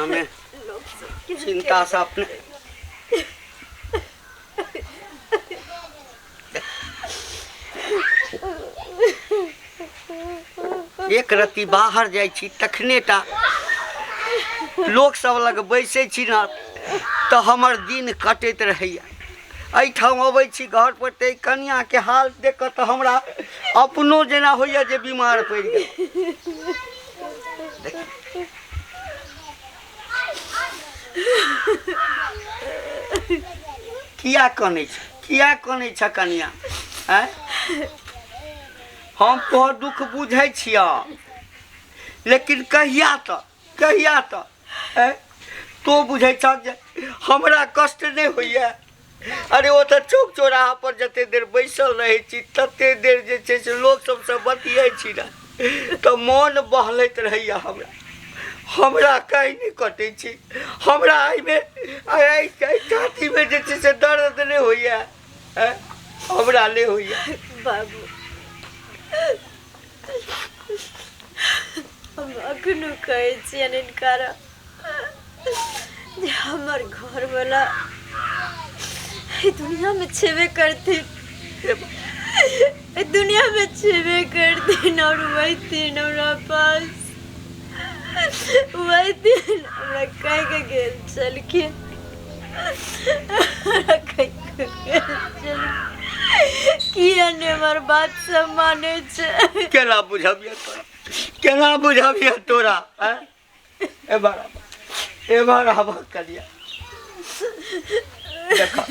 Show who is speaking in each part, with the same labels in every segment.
Speaker 1: दुनिया में चिंता से अपने एक रत्ती बाहर जाय छी तखने टा लोक सब लग बैसे छी ना तो हमर दिन कटैत रहैया। एहिठाम अबै छी घर पर ते कन्या के हाल देख के तो हमरा अपनो जेना होइया जे बीमार पड़ि गेल। किया कनै छ कन्या? हम तोहर दुख बुझै छिया लेकिन कहिया तक तो बुझै छ जे हमरा कष्ट नहीं होइया। अरे वो तो चौक चौराहा पर जते देर बैसल रहे छी तते देर जे छै से लोग सबसे बतियै छी ना तो मन बहलैत रहैया। हमरा कहीं नहीं कटे छी। हमरा आई छाती में जे छै से दर्द नहीं होइया। हमरा नहीं होइया
Speaker 2: बाबू। हम अखनो कहे छी इनकार हमार घर वाला दुनिया में छेबे करती, दुनिया में छेबे करती और वही दिन हमरा पास वही दिन हमरा कह के गेल चल के किया ने हमर बात सब माने छ।
Speaker 1: केना बुझबिया तोरा? ए बार हवा करिया देखा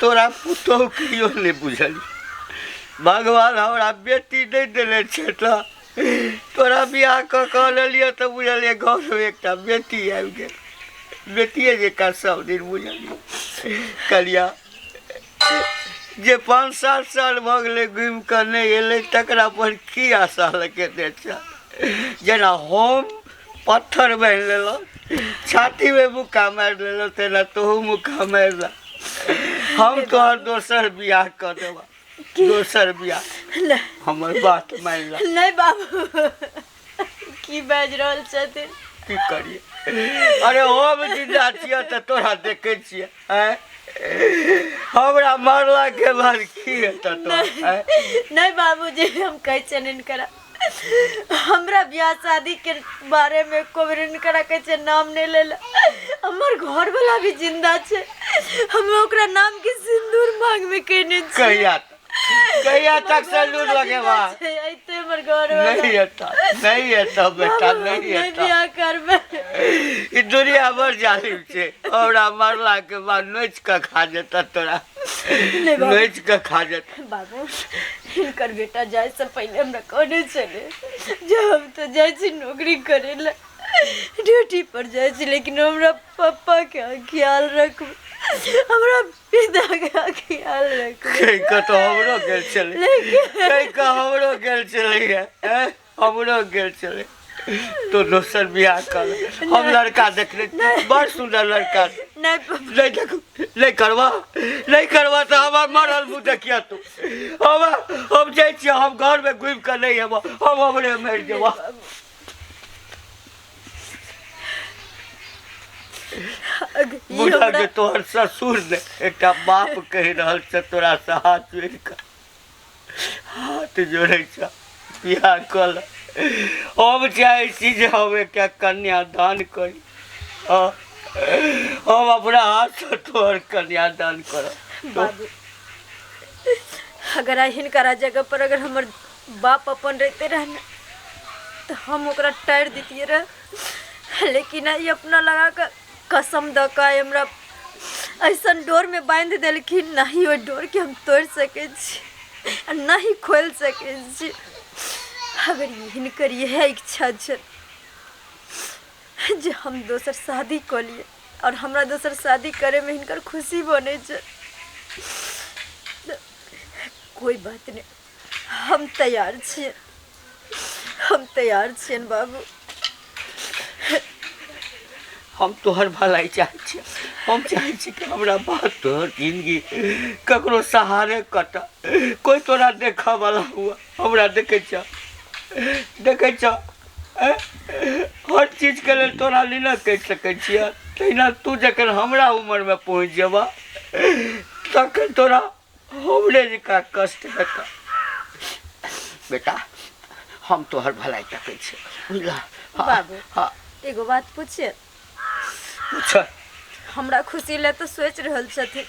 Speaker 1: तोरा पुतहु कहियो नहीं बुझली। भगवान हमरा बेटी नहीं देले छै तोरा बियाह कऽ लेलिए तो बुझलिए घर में एक बेटी आबि गेल। बेटिए जेका सब दिन बुझलिए कलिया जे 5-7 साल भऽ गेलै घुमि कऽ नहीं एलै तकरा पर की आशा लगेने छ। जेना हम पत्थर बांधि लेलहुँ छाती में मुक्का मारि लेलहुँ तेना तोहू मुक्का मारि ला। हम तोहर दोसर बियाह कर देबा। दोसर बियाह हमर बात मान ला।
Speaker 2: नहीं बाबू की बाज रहल छथिन?
Speaker 1: की करिए? अरे हम जिंदा छियै त तोरा देखे छियै हमरा मरला के बाद की हेतै तो?
Speaker 2: नहीं बाबूजी हम कहे छन करा हमरा ब्याह शादी के बारे में कोबरन करा के नाम नहीं लेला। हमर घर वाला भी जिंदा छे हम ओकरा नाम के सिंदूर मांग में कहने छी।
Speaker 1: कहिया तक सिंदूर लगेबा?
Speaker 2: ऐते हमर घर वाला
Speaker 1: नहीं है बेटा नहीं है।
Speaker 2: बियाह करबे
Speaker 1: ई दुनिया भर जालिम छे। हमरा मरला के बाद नोच के खा जेता तोरा। नोच के खा जेता।
Speaker 2: बाबू इनकर बेटा जाए से पहले हमरा कहने चले जब हम तो जाए छी नौकरी करे ला ड्यूटी पर जाए छी लेकिन हमरा पापा के ख्याल रखू हमरा पिता के ख्याल रखू।
Speaker 1: कहीं का तो हमरो गेल चले कहीं का हमरो गेल चले हमरो गेल चले तो दोसर बियाह कर। हम लड़का देखने बड़ सुंदर लड़का नहीं देखो नहीं करवा तो हमार मरल मुँह देखिया तू। हम जाए छी हम घर में घुम कर नहीं हम हमरे मर जेबा। बुझा के तोहर ससुर ने एक बाप कह रहल छ तोरा से हाथ जोड़े छ बियाह कर। हम चाहे छी जे हम एक कन्या दान करी। हम अपना हाथ से तोहर कन्या दान करब।
Speaker 2: बाबू अगर हिनकरा जगह पर अगर हमर बाप अपन रहते रहना तो हम ओकरा टायर देतिए रह। लेकिन ये अपना लगा कर कसम दका हमरा ऐसा डोर में बांध देलखिन नहीं वो डोर के हम तोड़ सके नहीं खोल सके। अगर हिनकर यह इच्छा छे जे हम दोसर शादी कर लिए और हमरा दोसर शादी करे में हिनकर खुशी बने छे कोई बात नहीं हम तैयार छियै बाबू।
Speaker 1: हम तोहर भलाई चाहे छी। हम चाहे छी कि हमरा बात तोहर जिंदगी ककरो सहारे कटा कोई तोरा देखा वाला हुआ हमरा देखे छ हर चीज के लिए तोरा लिए ना कह सकै छियै। तहिना तू जखन हमरा उम्र में पहुँच जेबा तखन तोरा हमरे जका कष्ट हेतौ। बेटा हम तोहर भलाई तकै छी बुझला।
Speaker 2: बाबू
Speaker 1: हाँ
Speaker 2: एगो बात पूछिए।
Speaker 1: पूछ।
Speaker 2: हमरा खुशी ले तो सोच रहल छथिन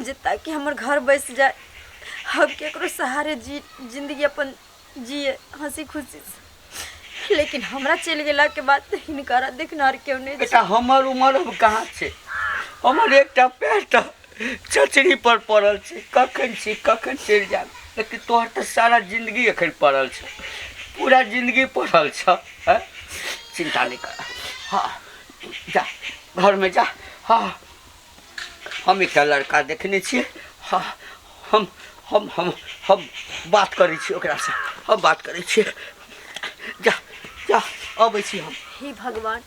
Speaker 2: जे ताकि हमर घर बस जाए, हम केकरो सहारे जिंदगी अपन जिए हंसी खुशी से। लेकिन हमरा चल गेला के बाद तो हिनकारा देखनार क्यों नहीं।
Speaker 1: बेटा हमर उम्र अब कहाँ छै, हमर एकटा पैर तो चचरी पर पड़ल छै, कखन छी कखन चलि जायब। लेकिन तोहर तो सारा जिंदगी एखन पड़ल छ, पूरा जिंदगी पड़ल छ। चिंता नहीं कर। हाँ जा घर में जा। हाँ हम एक लड़का देखने छियै। हाँ हम बात करै छी ओकरा से, हम बात करै छियै। जा जा अबै छी हम।
Speaker 2: हे भगवान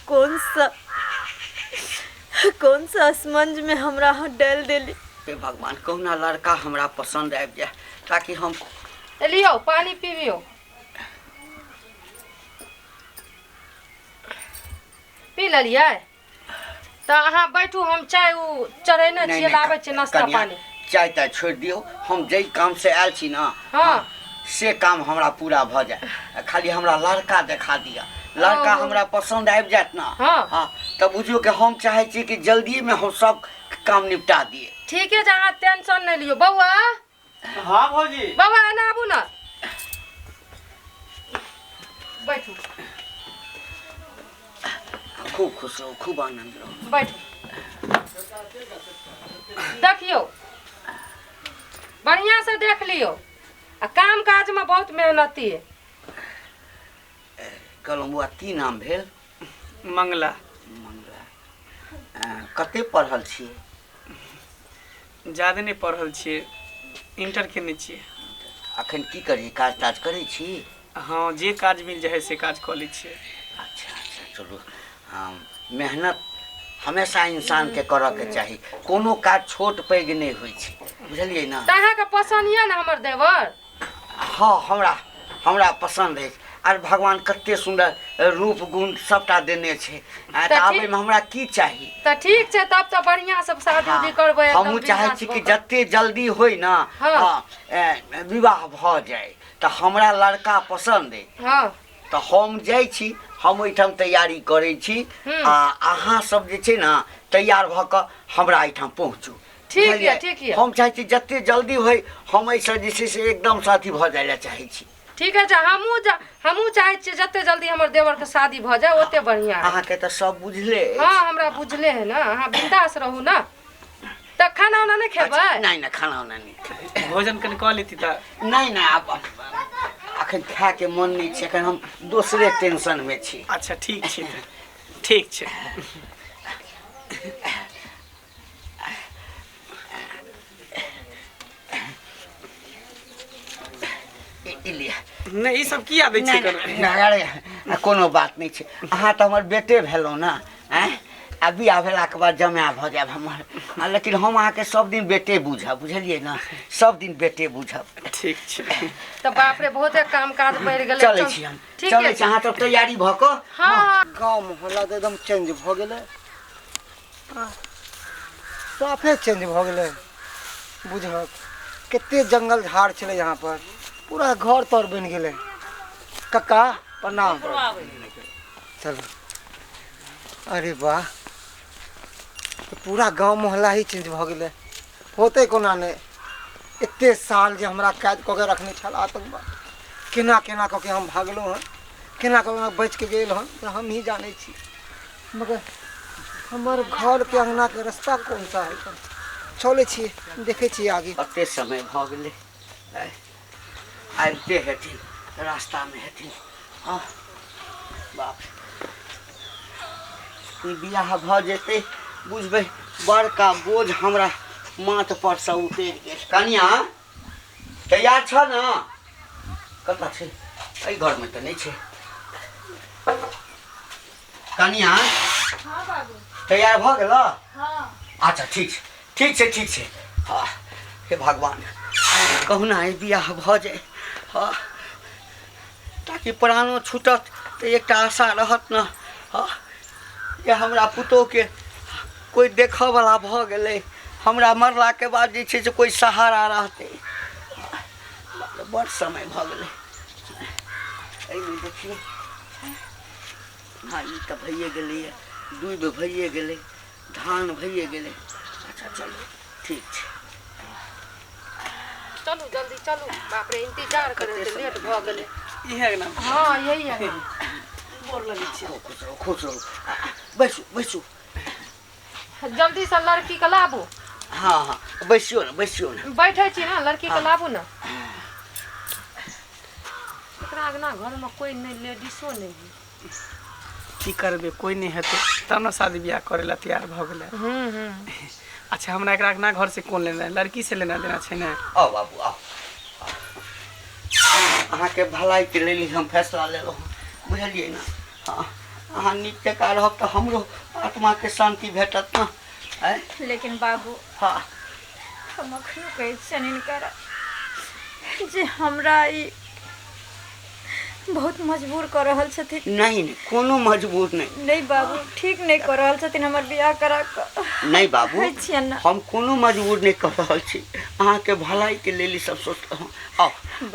Speaker 2: कौन सा असमंज में हमरा डाल देली।
Speaker 1: हे भगवान कहुना लड़का हमरा पसंद आबि जाए ताकि हम।
Speaker 3: लियो पानी पीबियो, पी लेलियै तो अहाँ बैठू, हम चाय चढ़ेने छियै, लाबै छियै नाश्ता पानी।
Speaker 1: चाय ताय छोड़ दियो, हम जई काम से आयल छी ना
Speaker 3: हाँ
Speaker 1: से काम हमरा पूरा भ जाए। खाली हमरा लड़का देखा दिया, लड़का हमरा पसंद आबि जात ना।
Speaker 3: हाँ
Speaker 1: तब बुझियो कि हम चाहे छी कि जल्दी में हम सब काम निपटा दिए।
Speaker 3: ठीक है, अहाँ टेंशन नहीं लियो। बउआ
Speaker 1: हाँ भौजी।
Speaker 3: बउआ एना आबू ना, बैठू
Speaker 1: खूब खुश रहो, खूब आनंद रहो।
Speaker 3: बैठू। देखियो बढ़िया से देख लियो, आ काम काज में बहुत मेहनती है।
Speaker 1: कहलहुँ बौआ की नाम भेल?
Speaker 4: मंगला।
Speaker 1: मंगला। कते पढ़ल छियै?
Speaker 4: ज़्यादा नहीं पढ़ल छियै, इंटर केने छियै।
Speaker 1: अखन की करी, काज ताज करै छी?
Speaker 4: हाँ जे काज मिल जाए से काज कऽ लै छियै।
Speaker 1: अच्छा अच्छा चलू। मेहनत हमेशा इंसान के करऽ के चाही, कोनो काज छोट पैघ नहीं होइ छै, बुझलियै ना।
Speaker 3: त अहाँके पसंद यऽ ना हमर देवर?
Speaker 1: हाँ हमरा पसंद है। आर भगवान कते सुंदर रूप गुण सबटा देने छै।
Speaker 3: तऽ
Speaker 1: आबे में हमरा की चाही?
Speaker 3: तो ठीक छै, तब तो बढ़िया सब शादी उदी करबै।
Speaker 1: हमहूँ चाहे छी कि जते जल्दी होय ना विवाह भ जाए। तो हमरा लड़का पसंद है।
Speaker 3: हाँ
Speaker 1: तो हम जाइ छी, हम ओइठाम तैयारी करै छी। आ अहाँ सब जे छै ना तैयार भ क हमरा एठाम पहुँचू।
Speaker 3: ठीक है ठीक है।
Speaker 1: हम चाहे छी जते जल्दी होय हम ऐसे जे छै से एकदम साथी भ जाय ला चाहे छी।
Speaker 3: ठीक है, हमहूँ चाहे छियै जते जल्दी हमर देवर के शादी भ जाए ओते बढ़िया।
Speaker 1: अहाँ के तो सब बुझले।
Speaker 3: हाँ हमरा बुझले है ना, अहाँ बिंदास रहू ना। तो खाना उना नहीं खेबै?
Speaker 1: नहीं ना खाना उना नहीं।
Speaker 4: भोजन कनि कऽ लेती तऽ।
Speaker 1: नहीं ना अखन खाए के मन नहीं छै, अखन हम दूसरे टेंशन में छी।
Speaker 4: अच्छा ठीक छै तऽ, ठीक छै। नहीं ई सब किया दै छै?
Speaker 1: अरे कोनो बात नहीं छै। अहाँ तो हमर बेटे भेलहुँ ना। आ बियाह भेलाके बाद जमाय भ जायब हमर। लेकिन हम अहाँके सब दिन बेटे बुझब, बुझलियै ना, सब दिन बेटे बुझब।
Speaker 4: ठीक छै।
Speaker 3: तो बाप रे बहुते काम काज बढ़ गेलै।
Speaker 1: चलै छी हम, चलै छी। अहाँ सब तैयारी भ क।
Speaker 3: हाँ
Speaker 5: गाँव मोहल्ला तो एकदम चेंज भ गेलै, साफे चेंज भ गेलै। बुझब कते जंगल झाड़ छलै यहाँ पर, पूरा घर तर बनि गेलै। कक्का प्रणाम। चलो। अरे वाह, तो पूरा गांव मोहल्ला ही चेंज भ गेलै। होते कोना ने, एते साल जे हमरा कैद कऽ के रखने छल आतंकवाद, केना केना कऽ के हम भागलहुँ हँ, केना कऽ के बचि के गेल हँ तऽ हम ही जानै छी। मगर हमर घर के अंगना के रास्ता कौन सा है? चले छियै, देखे छियै आगे।
Speaker 1: कते समय भ गेलै, आबिते हेथिन, रास्ता में हेथिन। बाप ई बियाह भ जेतै बुझबै बड़का बोझ हमरा माथ पर से उतरि गेल। कनिया तैयार छ न? कतऽ छै? एहि घर में तऽ नहीं छै। कनिया
Speaker 2: हाँ बाबू।
Speaker 1: तैयार भ गेल?
Speaker 2: हाँ
Speaker 1: अच्छा ठीक छै ठीक छै ठीक छै। हे भगवान कहुना ही बियाह भऽ जाए हाँ ताकि प्राणो छूटत तऽ एकटा आशा रहत न हाँ जे हमरा पुतोहके कोई देखऽवला भऽ गेलै हमरा मरलाके बाद जे छै से कोई सहारा रहतै बड़ समय भऽ गेलै एहिमे देखियौ हाँ ई तऽ भइए गेलैए दूबि भइए गेलै धान भइए गेलै अच्छा चलू ठीक छै
Speaker 3: चलू जल्दी चलू बाप रे इंतजार करे ते लेट भ गेले
Speaker 4: इहे ना
Speaker 3: हां यही है
Speaker 4: बोर लगे छै
Speaker 1: खुश रहू बैसू बैसू
Speaker 3: जल्दी से लड़की के लाबू
Speaker 1: हाँ हाँ बैसियो न
Speaker 3: बैठे छी ना लड़की के लाबू ना एकरा अगना घर में कोई नहीं लेडीसो नहीं
Speaker 4: की करबे कोई नहीं हेतै तब ना शादी ब्याह करे ला तैयार भ गेलै अच्छा हमरा एकरा ना घर से कोन लेना है लड़की से लेना देना छै ना
Speaker 1: आओ बाबू आओ अहाँके भलाइके लेल हम फैसला लेलहुँ बुझलियै ने हाँ अहाँ नीक जकाँ रहब तऽ हमरो आत्माके शान्ति भेटत ने आँय
Speaker 2: लेकिन बाबू
Speaker 1: हाँ
Speaker 2: हम अखनो कहै छियनि हिनकर जे हमरा ई बहुत मजबूर कर रहल छथिन
Speaker 1: नहीं कोनो मजबूर नहीं
Speaker 2: नहीं बाबू ठीक नहीं कर रहल छथिन हमर बियाह करा कऽ
Speaker 1: नहीं बाबू
Speaker 2: कहै छियनि ने
Speaker 1: हम कोनो मजबूर नहीं कर रहल छी अहाँके भलाइके लेल ई सब सोचलहुँ आओ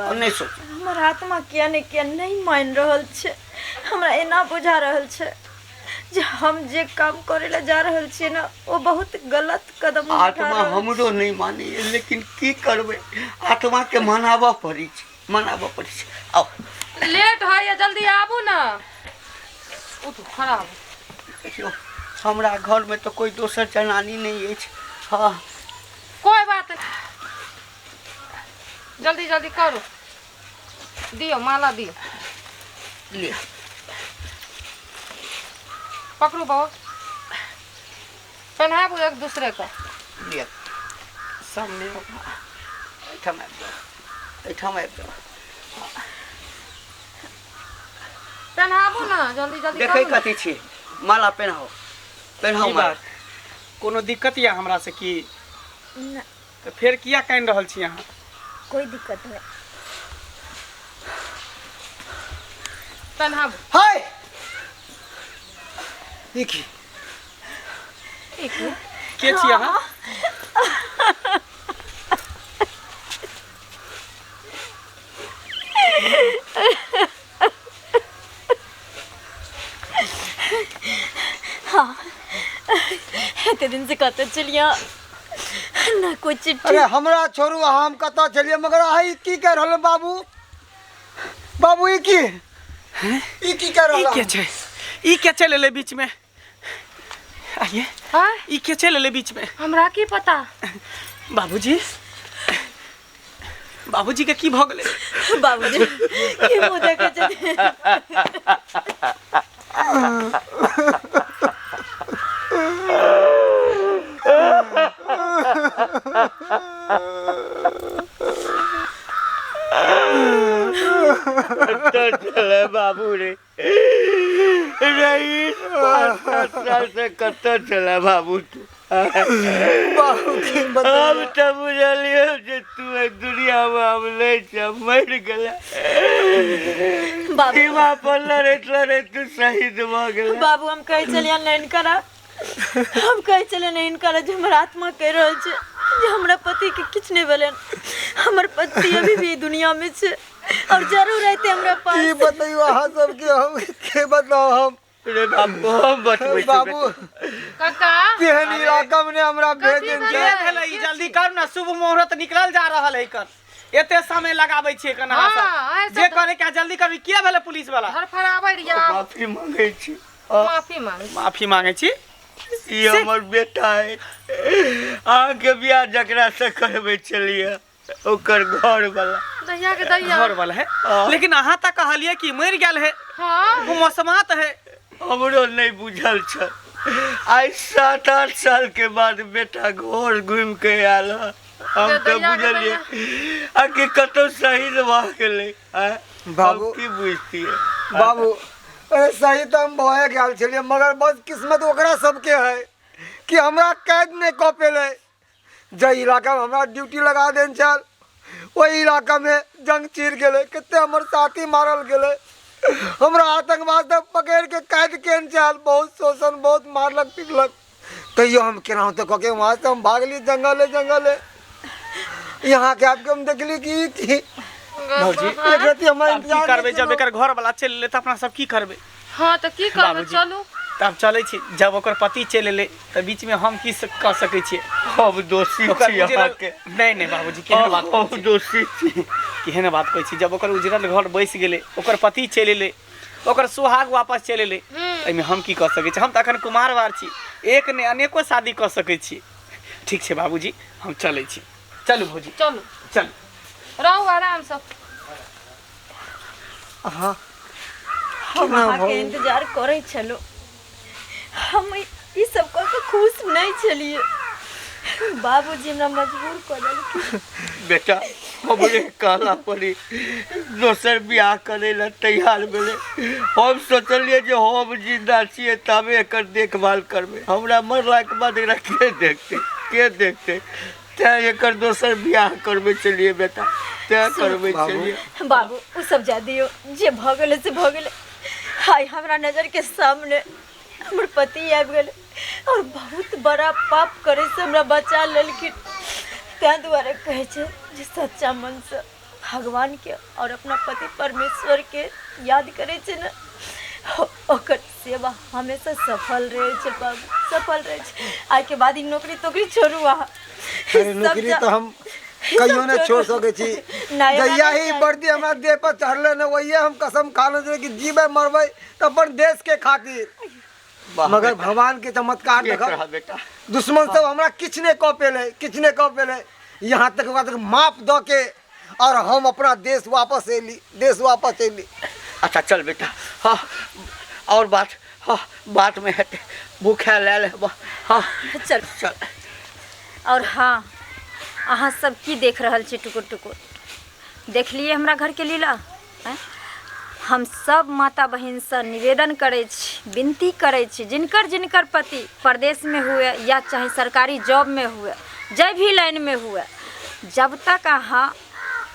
Speaker 1: और नहीं सोचू
Speaker 2: हमर आत्मा किया नहीं मान रहल छै हमरा एना बुझा रहल छै जे हम जे काम करे ला जा रहल छियै ना वो बहुत गलत कदम उठा
Speaker 1: आत्मा
Speaker 2: रहल छै।
Speaker 1: हमरो नहीं माने लेकिन की करबै आत्मा के मनाबऽ पड़ै छै आओ
Speaker 3: लेट है या जल्दी आबू ना उठू खड़ा हो
Speaker 1: देखियो हमरा घर में तो कोई दोसर जनानी नहीं अछि हाँ
Speaker 3: कोई बात नहीं जल्दी जल्दी करो दियो माला दियो
Speaker 1: ले
Speaker 3: पकड़ू बाबा पहनाबू एक दूसरे को
Speaker 1: ले
Speaker 4: सामने
Speaker 1: एठाम आबि जाओ
Speaker 3: पहनाबू ना जल्दी जल्दी
Speaker 1: देखै
Speaker 3: करू ना।
Speaker 1: कथी छी माला पहनाओ
Speaker 4: की
Speaker 1: माला
Speaker 4: बात कोनो दिक्कत या हमरा से की
Speaker 2: ना,
Speaker 4: तो फिर किया कान रहल छी अहाँ
Speaker 2: कोई दिक्कत नहीं
Speaker 3: पहनाबू
Speaker 5: हाय देखी
Speaker 4: के छी अहाँ
Speaker 2: एते दिन से कहते चलिया ना कोई चिट्ठी
Speaker 5: अरे हमरा छोड़ू हम कतऽ चलिए मगर अहाँ ई की कह रहल बाबू बाबू ई की कह
Speaker 4: ई
Speaker 5: रहल
Speaker 4: के छै ई के चले ले बीच में आइए
Speaker 3: हां
Speaker 4: ई के चले ले बीच में
Speaker 3: हमरा की पता
Speaker 4: बाबूजी बाबूजी के की भ गेलै
Speaker 2: बाबूजी की मुंह देखे छथिन
Speaker 1: चले बाबू रे रईस 5 साल से कतऽ चला बाबू तू
Speaker 5: बाबू की
Speaker 1: हम
Speaker 5: बताइए
Speaker 1: तो बुझलिए जे तू दुनिया में हम नहीं छ मर गेला
Speaker 2: बाबू
Speaker 1: सीमा पर लड़े तू शहीद भ गेला
Speaker 2: बाबू हम कहे चलिया नहीं करा हम कहे चले नहीं करा जो हमर आत्मा कह रहल छै जे हमरा पति के किछ नहीं भेलन हमर पति अभी भी दुनिया में छै और जरूर रहते हमरा
Speaker 5: की
Speaker 2: पास
Speaker 5: बताइयो अहाँ सबके हम के बताओ हम
Speaker 1: रे बाबू हम बचबै
Speaker 5: बाबू
Speaker 3: काका
Speaker 5: केहन इलाका में हमरा भेज
Speaker 3: कथी
Speaker 5: देन
Speaker 4: के भेलै ई जल्दी कर ना शुभ मुहूर्त निकलल जा रहल है कर एते समय लगाबै छियै कना
Speaker 3: हाँ,
Speaker 4: सब
Speaker 3: ऐसे
Speaker 4: जे
Speaker 3: तो-
Speaker 4: करे के जल्दी करबी के भेलै पुलिस वाला
Speaker 3: घर फराबै रिया
Speaker 1: माफी मांगै छी
Speaker 3: माफी मांग
Speaker 4: माफी मांगे छी
Speaker 1: ई हमर बेटा है अहाँके बियाह जकरा से करबै चलिए ओकर घर वाला
Speaker 3: दैया के दैया
Speaker 4: घर वाला है लेकिन अहाँ तक कहलिए कि मर गेल है
Speaker 3: हां
Speaker 4: वो मौसमात है
Speaker 1: हमरो नहीं बुझल छ आई 7-8 साल के बाद बेटा घर घूम के आयल ह। हम तो बुझलिए आके कतौ शहीद भ गेलै
Speaker 5: बाबू।
Speaker 1: हम की बुझतिए
Speaker 5: बाबू अरे सही तो हम भए गेल छलिए मगर बस किस्मत ओकरा सबके है कि हमरा कैद नहीं कऽ पेले जे इलाका में हमरा ड्यूटी लगा देन चल वही इलाका में जंग चिर गेले, कितने हमर साथी मारल गेले, हमरा आतंकवाद पकड़ के कैद केन चाल, बहुत शोषण, बहुत मारलक पिटलक। तैयो हम केनाहू तो कके वहाँ से हम भागली जंगले। यहाँ के आपके हम देखली कि
Speaker 4: भौजी
Speaker 5: एक रति हमारा
Speaker 4: अब की करबे, जब एकर घर वाला चल ले त अपना सब की करबे?
Speaker 3: हाँ तो की करबे,
Speaker 4: बाबूजी।
Speaker 3: चलू
Speaker 4: तब चले छी, जब ओकर पति चल ले त बीच में हम की कर सकै छियै?
Speaker 1: हम दोषी
Speaker 4: ओकर
Speaker 1: छी अहाँ
Speaker 4: उजरल
Speaker 1: के,
Speaker 4: नहीं बाबूजी, केहन बात कहै
Speaker 1: हम
Speaker 4: छी?
Speaker 1: दोषी छी।
Speaker 4: केहन बात कहै छी? जब ओकर उजरल घर बैस गेले, ओकर पति चल ले, ओकर सुहाग वापस चल ले, एहिमे हम की कर सकै छी? हम त अखन कुमारवार छी, एक ने अनेको शादी कर सकै छी। ठीक छै बाबूजी, हम चलै छी। चलू भौजी,
Speaker 3: चलू,
Speaker 4: चल।
Speaker 3: रहू आराम से।
Speaker 5: हाँ
Speaker 2: हम अहाँ के इंतजार करे छलो, हम ई सब कह के खुश नहीं छलिए। बाबूजी हमरा मजबूर कर देलखिन।
Speaker 1: बेटा हमरे कहला पड़ी दोसर बियाह करे ला तैयार भेले। हम सोचलिए जे हम जिंदा छिए तबे एकर देखभाल करबे, हमरा मरला के बाद एकरा के देखते तैं एकर दोसर बियाह करबे चलिए बेटा, तैं करबे चलिए।
Speaker 2: बाबू उ सब जा दियो, जे भ गेले से भ गेले। हाय हमरा नजर के सामने हमर पति आबि गेले और बहुत बड़ा पाप करे से हमरा बचा लेलखिन। तैं दुआरे कहे छै जे सच्चा मन से भगवान के और अपना पति परमेश्वर के याद करे छै न, ओकर सेवा हमेशा सफल रहे छै बाबू, सफल रहे छै। आइ के बाद ई नौकरी तोकरी छोड़ू अहाँ।
Speaker 5: अरे नौकरी तो हम कहियो ने छोड़ सके छी। जहिया ही वर्दी हमरा देह पर चढ़ले न, वही हम कसम खा ले कि जीवे मरबे तो अपन देश के खातिर। मगर भगवान के चमत्कार
Speaker 1: देख
Speaker 5: देखो,
Speaker 1: बेटा
Speaker 5: दुश्मन सब हमरा किछ ने कह पेले, यहाँ तक बाद माफ द के और हम अपना देश वापस एली।
Speaker 1: अच्छा चल बेटा, हाँ और बात में है भूखा ले ले। हाँ
Speaker 2: चल।
Speaker 1: चल।
Speaker 2: और हाँ अहाँ सब की देख रहल छी टुकुर टुकुर? देख लिए हमरा घर के लीला? हम सब माता बहन से निवेदन करे छी, विनती करे छी, जिनकर पति प्रदेश में हुए या चाहे सरकारी जॉब में हुए, जय भी लाइन में हुए, जब तक अहाँ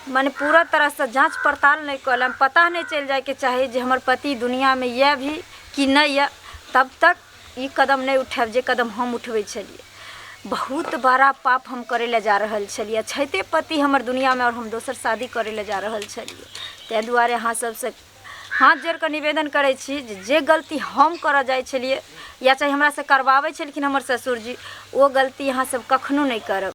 Speaker 2: माने पूरा तरह से जांच पड़ताल नहीं कलम, पता नहीं चल जाए कि चाहे जे हमर पति दुनिया में यह भी कि नहीं है, तब तक ई कदम नहीं उठाब जे कदम हम उठबै छलिए। बहुत बड़ा पाप हम करे ले जा रहल छलिए, छैते पति हमर दुनिया में और हम दोसर शादी करे ले जा रहल छलिए। ताहि दुआरे अहाँ सबसे हाथ जोड़ के निवेदन करे छी जे गलती हम कर जाए छलिए या चाहे हमरा से करवावे छलखिन हमर ससुर जी, वो गलती अहाँ सब कखनो नहीं करब।